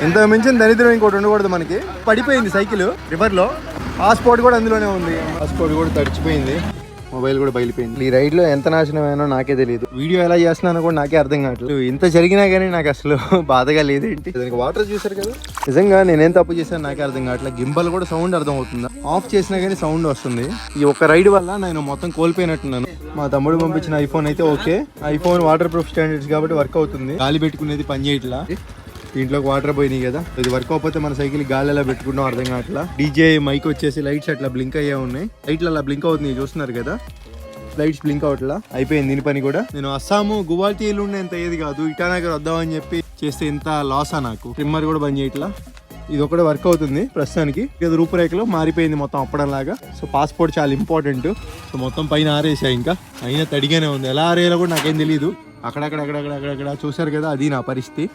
ఇంత మించిన దరిద్రం ఇంకోటి ఉండకూడదు మనకి. పడిపోయింది సైకిల్ రివర్ లో, పాస్పోర్ట్ కూడా అందులోనే ఉంది. పాస్పోర్ట్ కూడా తడిచిపోయింది, మొబైల్ కూడా బయలుపోయింది. ఈ రైడ్ లో ఎంత నాశనమైనా నాకే తెలియదు. వీడియో ఎలా చేస్తున్నానో కూడా నాకే అర్థం కావట్లేదు. ఇంత జరిగినా కానీ నాకు అసలు బాధగా లేదేంటి. దానికి వాటర్ చూసారు కదా, నిజంగా నేనేం తప్పు చేశాను నాకే అర్థం కావట్లేదు. గింబల్ కూడా సౌండ్ అర్థం అవుతుందా, ఆఫ్ చేసినా కానీ సౌండ్ వస్తుంది. ఈ ఒక్క రైడ్ వల్ల నేను మొత్తం కోల్పోయినట్టున్నాను. మా తమ్ముడు పంపించిన ఐఫోన్ అయితే okay, iPhone water proof standards కాబట్టి వర్క్ అవుతుంది. గాలి పెట్టుకునేది పని చేయట్లా, దీంట్లోకి వాటర్ పోయినాయి కదా. ఇది వర్క్ అవ్వకపోతే మన సైకిల్ గాలి ఎలా పెట్టుకుంటాం అర్థం కావట్లా. డీజే మైక్ వచ్చేసి లైట్స్ అట్లా బ్లింక్ అయ్యే ఉన్నాయి, లైట్లు అలా బ్లింక్ అవుతుంది చూస్తున్నారు కదా, లైట్స్ బ్లింక్ అవట్లా. అయిపోయింది దీని పని కూడా. నేను అస్సాము గువాహటీలో ఉండే ఎంత ఏది కాదు, ఇటానగర్ వద్దామని చెప్పి చేస్తే ఎంత లాసా నాకు. ట్రిమ్మర్ కూడా బంద్ చేయట్లా, ఇది ఒకటే వర్క్ అవుతుంది ప్రస్తుతానికి. రూపురేఖలో మారిపోయింది మొత్తం అప్పడంలాగా. సో పాస్పోర్ట్ చాలా ఇంపార్టెంట్. సో మొత్తం పైన ఆరేసా, ఇంకా అయినా తడిగానే ఉంది. ఎలా ఆరేయాలో కూడా నాకేం తెలియదు. అక్కడక్కడ చూసారు కదా, అది నా పరిస్థితి.